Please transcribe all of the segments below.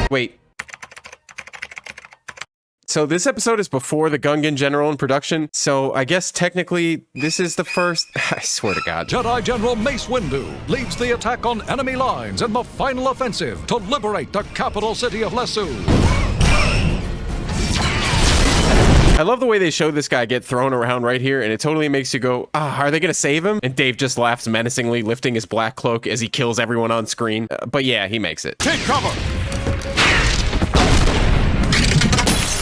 Wait. So this episode is before the Gungan General in production, so I guess technically this is the first... I swear to God. Jedi General Mace Windu leads the attack on enemy lines in the final offensive to liberate the capital city of Lesu. I love the way they show this guy get thrown around right here, and it totally makes you go, are they gonna save him? And Dave just laughs menacingly, lifting his black cloak as he kills everyone on screen. But yeah, he makes it. Take cover!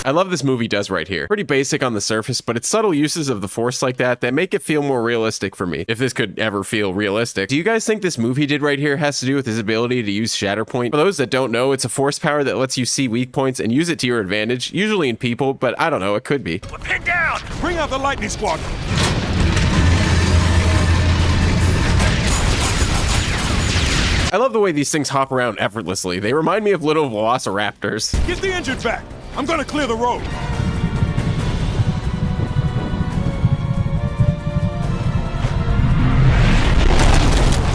I love this movie does right here. Pretty basic on the surface, but it's subtle uses of the Force like that make it feel more realistic for me, if this could ever feel realistic. Do you guys think this movie did right here has to do with his ability to use Shatterpoint? For those that don't know, it's a Force power that lets you see weak points and use it to your advantage, usually in people, but I don't know, it could be. We're pinned down! Bring out the lightning squad! I love the way these things hop around effortlessly. They remind me of little velociraptors. Get the engine back! I'm gonna clear the road!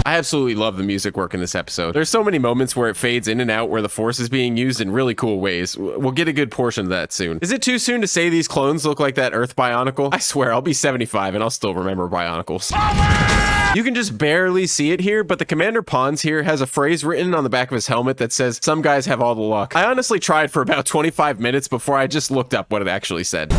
I absolutely love the music work in this episode. There's so many moments where it fades in and out where the Force is being used in really cool ways. We'll get a good portion of that soon. Is it too soon to say these clones look like that Earth Bionicle? I swear, I'll be 75 and I'll still remember Bionicles. You can just barely see it here, but the Commander Pons here has a phrase written on the back of his helmet that says, "Some guys have all the luck." I honestly tried for about 25 minutes before I just looked up what it actually said. Now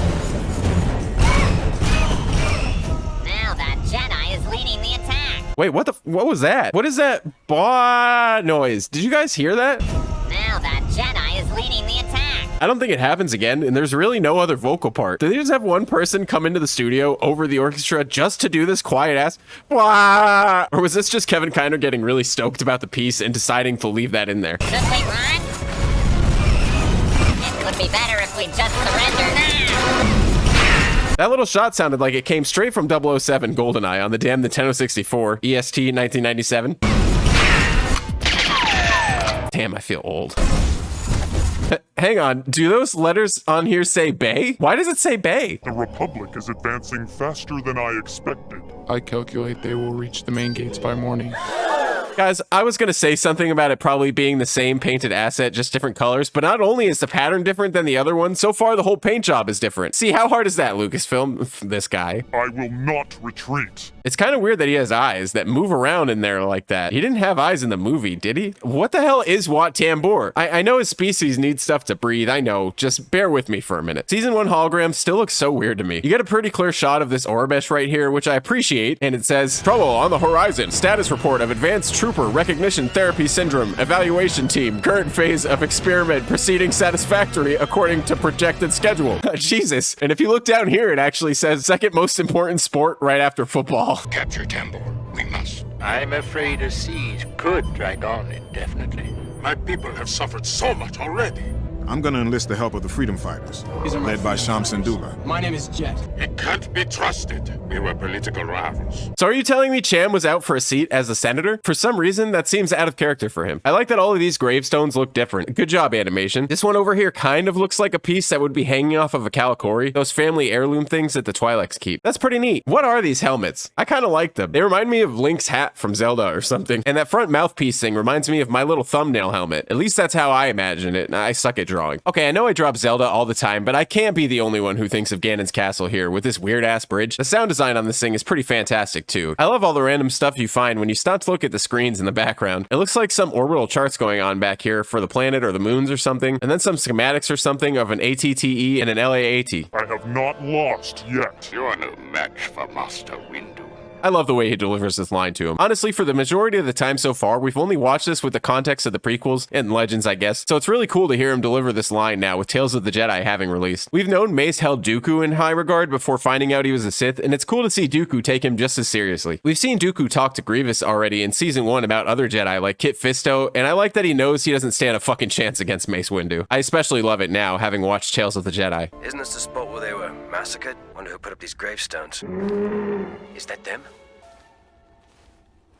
that Jedi is leading the attack. Wait, what was that? What is that bah noise? Did you guys hear that? Now that Jedi is leading the attack. I don't think it happens again, and there's really no other vocal part. Did they just have one person come into the studio over the orchestra just to do this quiet ass blah? Or was this just Kevin Kiner getting really stoked about the piece and deciding to leave that in there? Should we run? It would be better if we just surrender now. That little shot sounded like it came straight from 007 GoldenEye on the damn Nintendo 64, EST 1997. Damn, I feel old. Hang on, do those letters on here say Bay? Why does it say Bay? The Republic is advancing faster than I expected. I calculate they will reach the main gates by morning. Guys, I was gonna say something about it probably being the same painted asset, just different colors, but not only is the pattern different than the other one, so far the whole paint job is different. See, how hard is that, Lucasfilm? This guy. I will not retreat. It's kind of weird that he has eyes that move around in there like that. He didn't have eyes in the movie, did he? What the hell is Wat Tambor? I know his species needs stuff to breathe, I know. Just bear with me for a minute. Season 1 hologram still looks so weird to me. You get a pretty clear shot of this Orbesh right here, which I appreciate, and it says, "Trouble on the horizon. Status report of Advanced Trooper Recognition Therapy Syndrome. Evaluation team. Current phase of experiment proceeding satisfactory according to projected schedule." Jesus. And if you look down here, it actually says second most important sport right after football. Capture Tambor. We must. I'm afraid a siege could drag on indefinitely. My people have suffered so much already. I'm gonna enlist the help of the freedom fighters, led by Sham Syndulla. My name is Jet. He can't be trusted. We were political rivals. So are you telling me Cham was out for a seat as a senator? For some reason, that seems out of character for him. I like that all of these gravestones look different. Good job, animation. This one over here kind of looks like a piece that would be hanging off of a Kalikori, those family heirloom things that the Twi'leks keep. That's pretty neat. What are these helmets? I kind of like them. They remind me of Link's hat from Zelda or something. And that front mouthpiece thing reminds me of my little thumbnail helmet. At least that's how I imagine it, and I suck at drawing. Okay, I know I drop Zelda all the time, but I can't be the only one who thinks of Ganon's castle here with this weird-ass bridge. The sound design on this thing is pretty fantastic, too. I love all the random stuff you find when you stop to look at the screens in the background. It looks like some orbital charts going on back here for the planet or the moons or something, and then some schematics or something of an ATTE and an LAAT. I have not lost yet. You are no match for Master Windu. I love the way he delivers this line to him. Honestly, for the majority of the time so far, we've only watched this with the context of the prequels and Legends, I guess. So it's really cool to hear him deliver this line now with Tales of the Jedi having released. We've known Mace held Dooku in high regard before finding out he was a Sith, and it's cool to see Dooku take him just as seriously. We've seen Dooku talk to Grievous already in Season 1 about other Jedi like Kit Fisto, and I like that he knows he doesn't stand a fucking chance against Mace Windu. I especially love it now, having watched Tales of the Jedi. Isn't this the spot where they were massacred? Wonder who put up these gravestones. Is that them?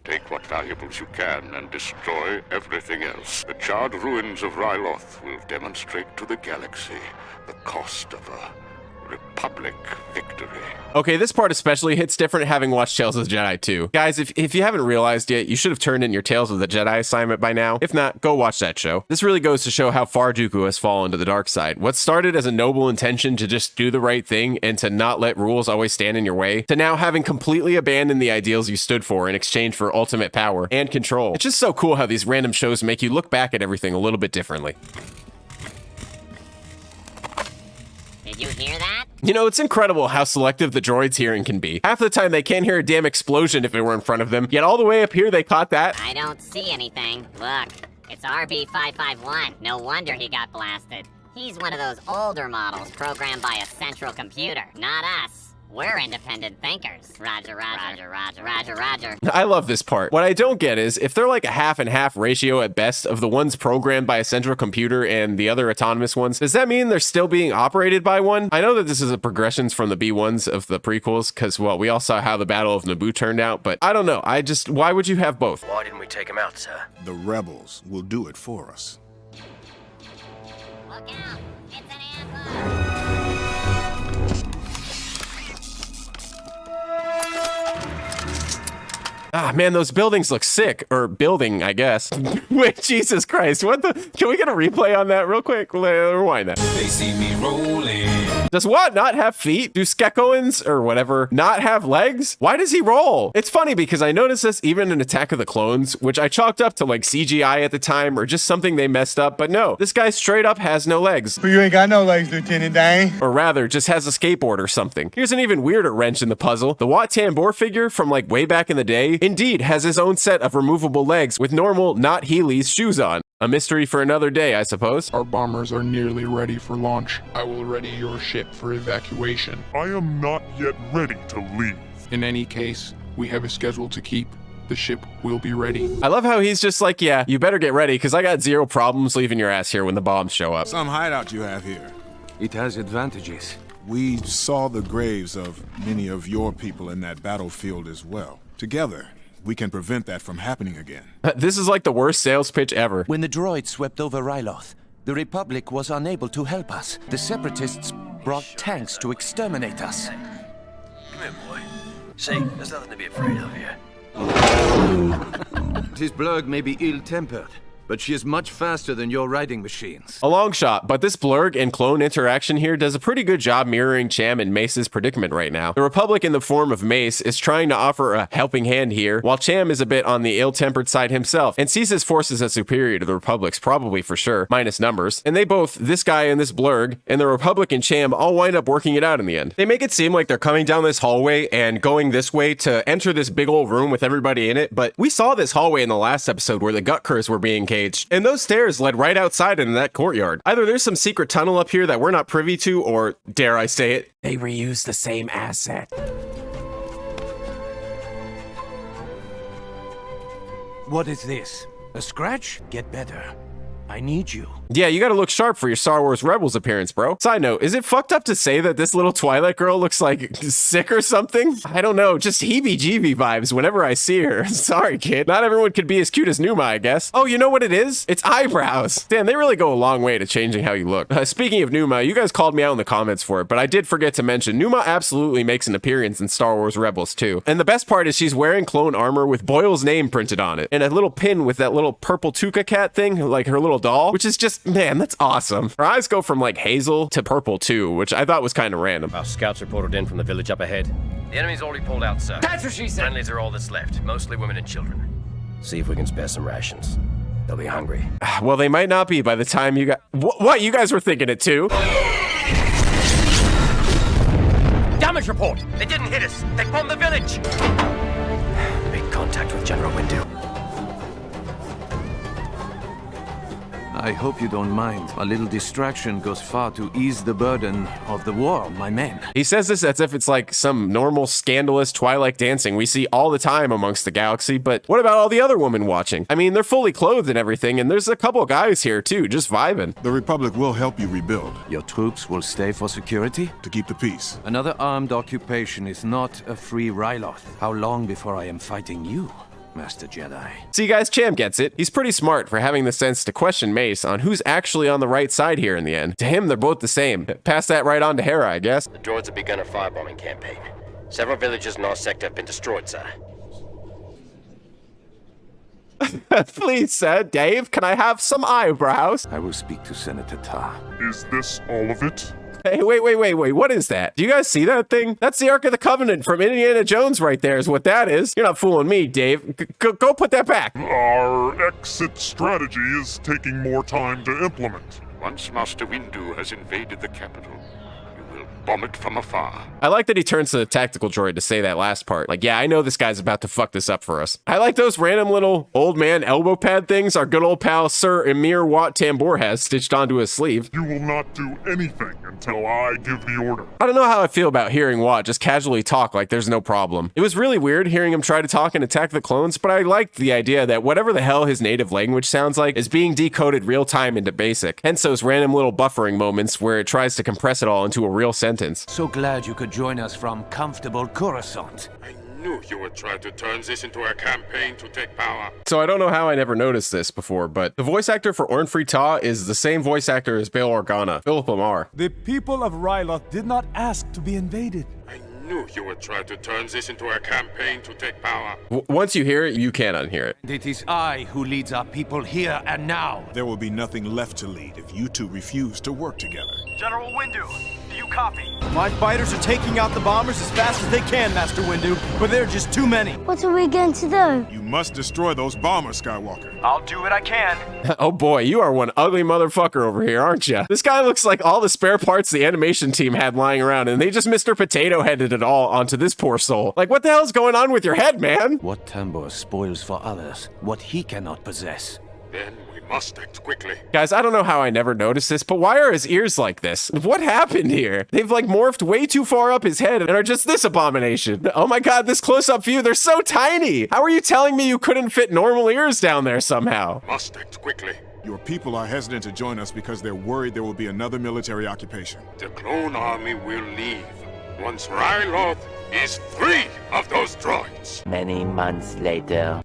Take what valuables you can and destroy everything else. The charred ruins of Ryloth will demonstrate to the galaxy the cost of a Republic victory. Okay, this part especially hits different having watched Tales of the Jedi 2. Guys, if you haven't realized yet, you should have turned in your Tales of the Jedi assignment by now. If not, go watch that show. This really goes to show how far Dooku has fallen to the dark side. What started as a noble intention to just do the right thing and to not let rules always stand in your way, to now having completely abandoned the ideals you stood for in exchange for ultimate power and control. It's just so cool how these random shows make you look back at everything a little bit differently. Did you hear that? You know, it's incredible how selective the droid's hearing can be. Half the time they can't hear a damn explosion if it were in front of them, yet all the way up here they caught that. I don't see anything. Look, it's RB551. No wonder he got blasted. He's one of those older models programmed by a central computer, not us. We're independent thinkers. Roger, roger, roger, roger, roger. I love this part. What I don't get is, if they're like a half and half ratio at best of the ones programmed by a central computer and the other autonomous ones, does that mean they're still being operated by one? I know that this is a progressions from the B1s of the prequels, because, well, we all saw how the Battle of Naboo turned out, but I don't know. Why would you have both? Why didn't we take him out, sir? The rebels will do it for us. Look out! It's an ambush! Ah, man, those buildings look sick. Or building, I guess. Wait, Jesus Christ. What the? Can we get a replay on that real quick? Rewind that. They see me rolling. Does what not have feet? Do Skekkoans, or whatever, not have legs? Why does he roll? It's funny because I noticed this even in Attack of the Clones, which I chalked up to like CGI at the time or just something they messed up, but no, this guy straight up has no legs. But you ain't got no legs, Lieutenant Dane. Or rather, just has a skateboard or something. Here's an even weirder wrench in the puzzle. The Wat Tambor figure from like way back in the day indeed has his own set of removable legs with normal, not Heelys shoes on. A mystery for another day, I suppose. Our bombers are nearly ready for launch. I will ready your ship for evacuation. I am not yet ready to leave. In any case, we have a schedule to keep. The ship will be ready. I love how he's just like, yeah, you better get ready because I got zero problems leaving your ass here when the bombs show up. Some hideout you have here. It has advantages. We saw the graves of many of your people in that battlefield as well. Together, we can prevent that from happening again. This is like the worst sales pitch ever. When the droid swept over Ryloth, the Republic was unable to help us. The Separatists brought tanks to exterminate us. Come here, boy. See, there's nothing to be afraid of here. This blurg may be ill-tempered, but she is much faster than your riding machines. A long shot, but this blurg and clone interaction here does a pretty good job mirroring Cham and Mace's predicament right now. The Republic in the form of Mace is trying to offer a helping hand here, while Cham is a bit on the ill-tempered side himself and sees his forces as superior to the Republic's, probably for sure, minus numbers. And they both, this guy and this blurg, and the Republic and Cham all wind up working it out in the end. They make it seem like they're coming down this hallway and going this way to enter this big old room with everybody in it, but we saw this hallway in the last episode where the Gutkers were being caged. And those stairs led right outside into that courtyard. Either there's some secret tunnel up here that we're not privy to, or, dare I say it, they reused the same asset. What is this? A scratch? Get better. I need you. Yeah, you gotta look sharp for your Star Wars Rebels appearance, bro. Side note, is it fucked up to say that this little Twilight girl looks like sick or something? I don't know, just heebie-jeebie vibes whenever I see her. Sorry, kid. Not everyone could be as cute as Numa, I guess. Oh, you know what it is? It's eyebrows. Damn, they really go a long way to changing how you look. Speaking of Numa, you guys called me out in the comments for it, but I did forget to mention, Numa absolutely makes an appearance in Star Wars Rebels too. And the best part is she's wearing clone armor with Boyle's name printed on it, and a little pin with that little purple Tuca cat thing, like her little doll, which is just, man, that's awesome. Her eyes go from like hazel to purple too, which I thought was kind of random. Our scouts reported in from the village up ahead. The enemy's already pulled out, sir. That's what she said. Friendlies are all that's left, mostly women and children. See if we can spare some rations. They'll be hungry. Well, they might not be by the time you got... What? You guys were thinking it too? Damage report! They didn't hit us! They bombed the village! Make contact with General Windu. I hope you don't mind. A little distraction goes far to ease the burden of the war, my men. He says this as if it's like some normal, scandalous Twilight dancing we see all the time amongst the galaxy, but what about all the other women watching? I mean, they're fully clothed and everything, and there's a couple guys here too, just vibing. The Republic will help you rebuild. Your troops will stay for security? To keep the peace. Another armed occupation is not a free Ryloth. How long before I am fighting you? Master Jedi. See guys, Cham gets it. He's pretty smart for having the sense to question Mace on who's actually on the right side here in the end. To him, they're both the same. Pass that right on to Hera, I guess. The droids have begun a firebombing campaign. Several villages in our sector have been destroyed, sir. Please, sir, Dave, can I have some eyebrows? I will speak to Senator Tar. Is this all of it? Hey, wait, what is that? Do you guys see that thing? That's the Ark of the Covenant from Indiana Jones right there is what that is. You're not fooling me, Dave. Go put that back. Our exit strategy is taking more time to implement. Once Master Windu has invaded the capital, you will bomb it from afar. I like that he turns to the tactical droid to say that last part. Like, yeah, I know this guy's about to fuck this up for us. I like those random little old man elbow pad things our good old pal Sir Emir Wat Tambor has stitched onto his sleeve. You will not do anything until I give the order. I don't know how I feel about hearing Wat just casually talk like there's no problem. It was really weird hearing him try to talk and attack the clones, but I liked the idea that whatever the hell his native language sounds like is being decoded real time into basic. Hence those random little buffering moments where it tries to compress it all into a real sentence. So glad you could join us from comfortable Coruscant. I knew you would try to turn this into a campaign to take power. So I don't know how I never noticed this before, but the voice actor for Ornfrey Ta is the same voice actor as Bail Organa, Philip Lamar. The people of Ryloth did not ask to be invaded. I knew you would try to turn this into a campaign to take power. Once you hear it, you can't unhear it. It is I who leads our people here and now. There will be nothing left to lead if you two refuse to work together. General Windu, do you copy? My fighters are taking out the bombers as fast as they can, Master Windu, but there are just too many. What are we going to do? You must destroy those bombers, Skywalker. I'll do what I can. Oh boy, you are one ugly motherfucker over here, aren't you? This guy looks like all the spare parts the animation team had lying around, and they just Mr. Potato-headed it all onto this poor soul. Like, what the hell's going on with your head, man? What Tambor spoils for others, what he cannot possess. Then we must act quickly. Guys, I don't know how I never noticed this, but why are his ears like this? What happened here? They've like morphed way too far up his head and are just this abomination. Oh my god, this close-up view, they're so tiny! How are you telling me you couldn't fit normal ears down there somehow? Must act quickly. Your people are hesitant to join us because they're worried there will be another military occupation. The clone army will leave once Ryloth is free of those droids. Many months later.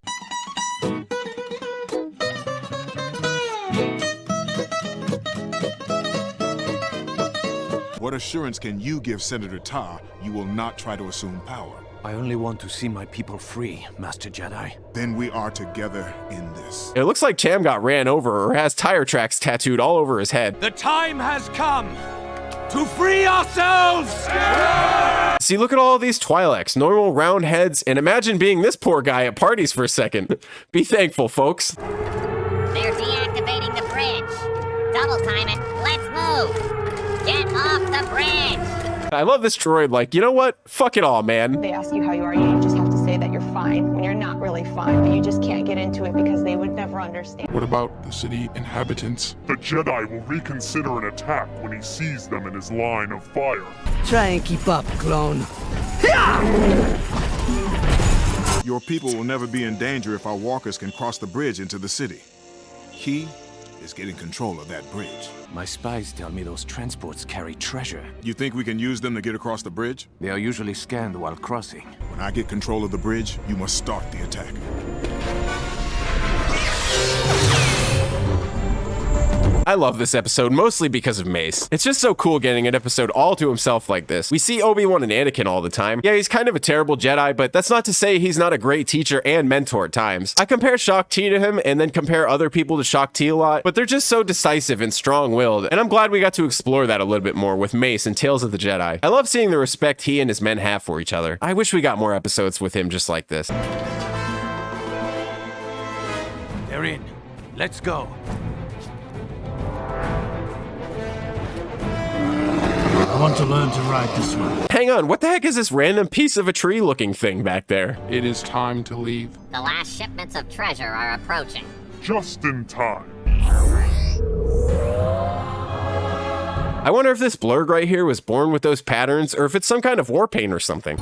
What assurance can you give Senator Tar you will not try to assume power? I only want to see my people free, Master Jedi. Then we are together in this. It looks like Cham got ran over or has tire tracks tattooed all over his head. The time has come to free ourselves! See, look at all these Twi'leks, normal round heads, and imagine being this poor guy at parties for a second. Be thankful, folks. They're deactivating the bridge. Double time it. Let's move. Get off the bridge. I love this droid, like, you know what? Fuck it all, man. They ask you how you are, you just have to say that you're fine when you're not really fine, but you just can't get into it because they would never understand. What about the city inhabitants? The Jedi will reconsider an attack when he sees them in his line of fire. Try and keep up, clone. Your people will never be in danger if our walkers can cross the bridge into the city. Key is getting control of that bridge. My spies tell me those transports carry treasure. You think we can use them to get across the bridge? They are usually scanned while crossing. When I get control of the bridge, you must start the attack. I love this episode, mostly because of Mace. It's just so cool getting an episode all to himself like this. We see Obi-Wan and Anakin all the time. Yeah, he's kind of a terrible Jedi, but that's not to say he's not a great teacher and mentor at times. I compare Shaak Ti to him and then compare other people to Shaak Ti a lot, but they're just so decisive and strong-willed, and I'm glad we got to explore that a little bit more with Mace and Tales of the Jedi. I love seeing the respect he and his men have for each other. I wish we got more episodes with him just like this. They're in. Let's go. I want to learn to ride this one. Hang on, what the heck is this random piece of a tree looking thing back there? It is time to leave. The last shipments of treasure are approaching. Just in time. I wonder if this blurg right here was born with those patterns or if it's some kind of war paint or something.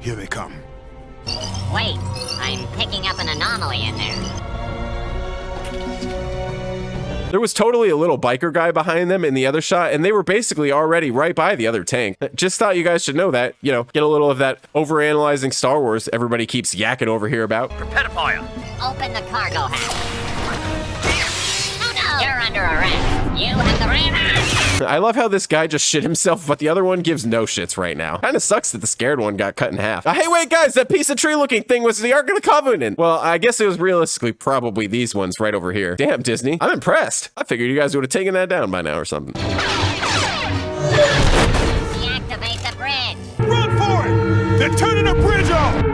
Here they come. Wait, I'm picking up an anomaly in there. There was totally a little biker guy behind them in the other shot, and they were basically already right by the other tank. Just thought you guys should know that. You know, get a little of that overanalyzing Star Wars everybody keeps yakking over here about. Prepare to fire. Open the cargo hatch. Oh no! You're under arrest. You have the rear end. I love how this guy just shit himself, but the other one gives no shits right now. Kinda sucks that the scared one got cut in half. Hey, wait, guys, that piece of tree looking thing was the Ark of the Covenant. Well, I guess it was realistically probably these ones right over here. Damn, Disney. I'm impressed. I figured you guys would have taken that down by now or something. Deactivate the bridge. Run for it! They're turning the bridge off!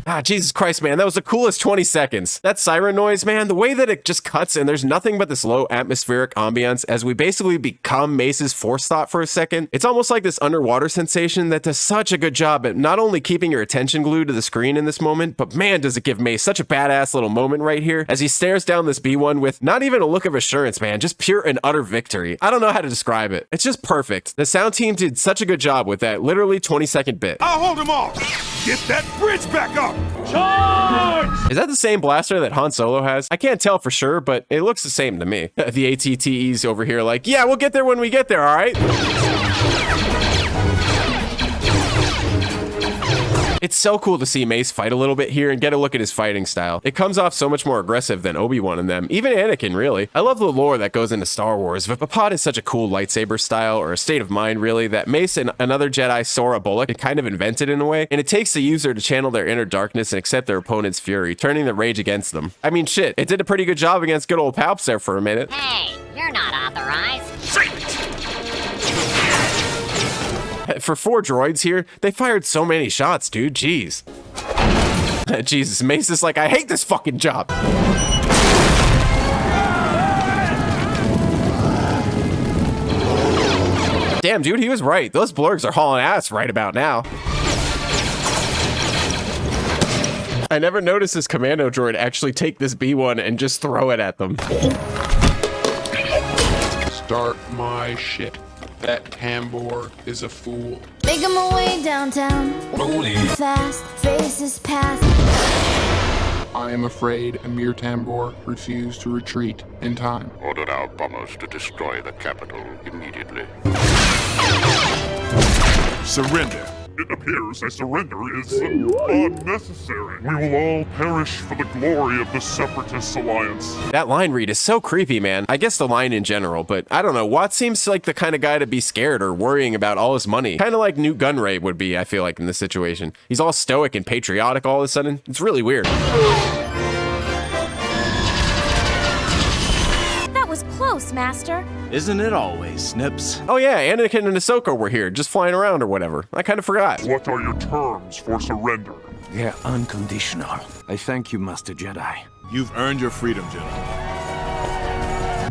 Ah, Jesus Christ, man, that was the coolest 20 seconds. That siren noise, man, the way that it just cuts and there's nothing but this low atmospheric ambiance as we basically become Mace's force thought for a second. It's almost like this underwater sensation that does such a good job at not only keeping your attention glued to the screen in this moment, but man, does it give Mace such a badass little moment right here as he stares down this B1 with not even a look of assurance, man, just pure and utter victory. I don't know how to describe it. It's just perfect. The sound team did such a good job with that literally 20-second bit. I'll hold him off! Get that bridge back up! Charge! Is that the same blaster that Han Solo has? I can't tell for sure, but it looks the same to me. The ATTEs over here like, yeah, we'll get there when we get there, all right? It's so cool to see Mace fight a little bit here and get a look at his fighting style. It comes off so much more aggressive than Obi-Wan and them, even Anakin, really. I love the lore that goes into Star Wars, but Papad is such a cool lightsaber style, or a state of mind, really, that Mace and another Jedi, Sora Bullock, kind of invented in a way, and it takes the user to channel their inner darkness and accept their opponent's fury, turning the rage against them. I mean, shit, it did a pretty good job against good old Palps there for a minute. Hey, you're not authorized. For 4 droids here, they fired so many shots, dude. Jeez. Jesus, Mace is like, I hate this fucking job. Damn, dude, he was right. Those blurgs are hauling ass right about now. I never noticed this commando droid actually take this B1 and just throw it at them. Start my ship. That Tambor is a fool. Making my way downtown. Rolling. Fast, faces past. I am afraid Amir Tambor refused to retreat in time. Order our bombers to destroy the capital immediately. Surrender. It appears a surrender is unnecessary. We will all perish for the glory of the Separatist Alliance. That line read is so creepy, man. I guess the line in general, but I don't know. Watt seems like the kind of guy to be scared or worrying about all his money. Kind of like Newt Gunray would be, I feel like, in this situation. He's all stoic and patriotic all of a sudden. It's really weird. That was close, Master. Isn't it always, Snips? Oh yeah, Anakin and Ahsoka were here, just flying around or whatever. I kind of forgot. What are your terms for surrender? They're unconditional. I thank you, Master Jedi. You've earned your freedom, gentlemen.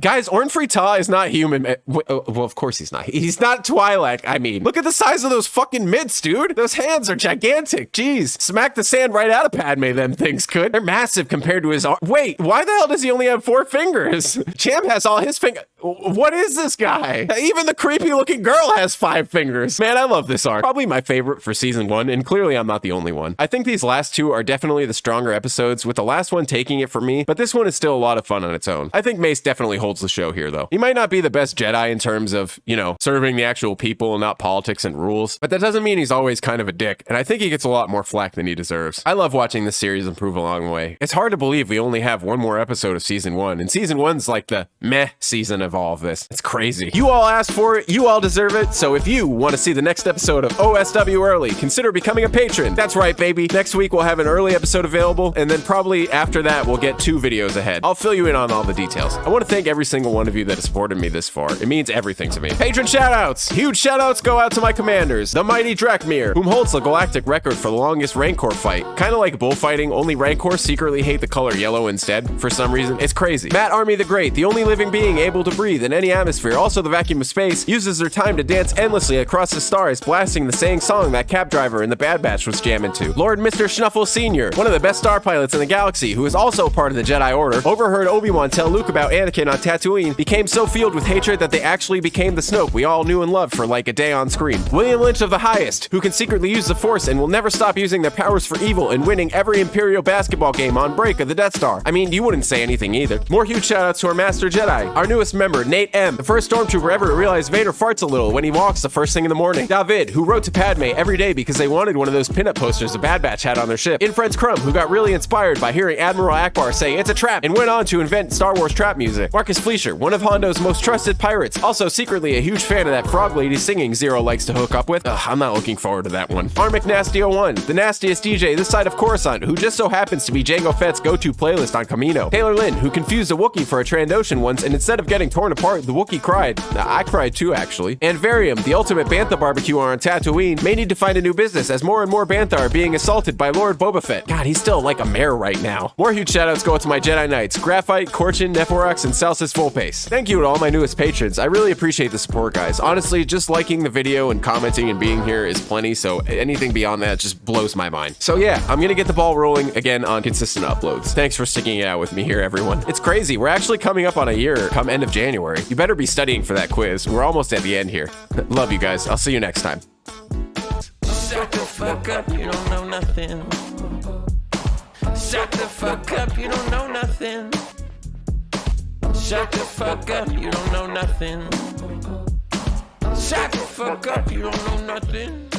Guys, Orn Free Taa is not human. Well, of course he's not. He's not Twi'lek, I mean. Look at the size of those fucking mitts, dude. Those hands are gigantic. Jeez. Smack the sand right out of Padme, them things could. They're massive compared to his arm. Wait, why the hell does he only have 4 fingers? Champ has all his fingers. What is this guy? Even the creepy looking girl has 5 fingers. Man, I love this arc. Probably my favorite for season 1, and clearly I'm not the only one. I think these last 2 are definitely the stronger episodes, with the last one taking it for me, but this one is still a lot of fun on its own. I think Mace definitely holds the show here, though. He might not be the best Jedi in terms of, you know, serving the actual people and not politics and rules, but that doesn't mean he's always kind of a dick, and I think he gets a lot more flack than he deserves. I love watching this series improve along the way. It's hard to believe we only have 1 more episode of season 1, and season 1's like the meh season of all of this. It's crazy. You all asked for it, you all deserve it, so if you want to see the next episode of OSW early, consider becoming a patron. That's right, baby. Next week we'll have an early episode available, and then probably after that we'll get 2 videos ahead. I'll fill you in on all the details. I want to thank every single one of you that has supported me this far. It means everything to me. Patron shoutouts! Huge shoutouts go out to my commanders, the mighty Drekmir, whom holds the galactic record for the longest Rancor fight. Kind of like bullfighting, only Rancor secretly hate the color yellow instead, for some reason. It's crazy. Matt Army the Great, the only living being able to breathe free than any atmosphere. Also, the vacuum of space uses their time to dance endlessly across the stars, blasting the same song that cab driver in the Bad Batch was jamming to. Lord Mr. Schnuffle Sr., one of the best star pilots in the galaxy, who is also part of the Jedi Order, overheard Obi-Wan tell Luke about Anakin on Tatooine, became so filled with hatred that they actually became the Snoke we all knew and loved for like a day on screen. William Lynch of the Highest, who can secretly use the Force and will never stop using their powers for evil and winning every Imperial basketball game on break of the Death Star. I mean, you wouldn't say anything either. More huge shoutouts to our Master Jedi, our newest member, Nate M., the first stormtrooper ever to realize Vader farts a little when he walks the first thing in the morning. David, who wrote to Padme every day because they wanted one of those pinup posters the Bad Batch had on their ship. Infreds Crumb, who got really inspired by hearing Admiral Akbar say it's a trap and went on to invent Star Wars trap music. Marcus Fleischer, one of Hondo's most trusted pirates, also secretly a huge fan of that frog lady singing Zero likes to hook up with. Ugh, I'm not looking forward to that one. Armic Nasty 01, the nastiest DJ this side of Coruscant, who just so happens to be Jango Fett's go-to playlist on Camino. Taylor Lynn, who confused a Wookiee for a Trandoshan once, and instead of getting torn apart, the Wookiee cried. I cried too, actually. And Varium, the ultimate Bantha barbecuer on Tatooine, may need to find a new business as more and more Bantha are being assaulted by Lord Boba Fett. God, he's still like a mayor right now. More huge shoutouts go out to my Jedi Knights, Graphite, Korchin, Nephorox, and Celsus Fullpace. Thank you to all my newest patrons. I really appreciate the support, guys. Honestly, just liking the video and commenting and being here is plenty, so anything beyond that just blows my mind. So yeah, I'm gonna get the ball rolling again on consistent uploads. Thanks for sticking it out with me here, everyone. It's crazy. We're actually coming up on a year come end of January. You better be studying for that quiz. We're almost at the end here. Love you guys. I'll see you next time. Shut the fuck up, you don't know nothing. Shut the fuck up, you don't know nothing. Shut the fuck up, you don't know nothing. Shut the fuck up, you don't know nothing.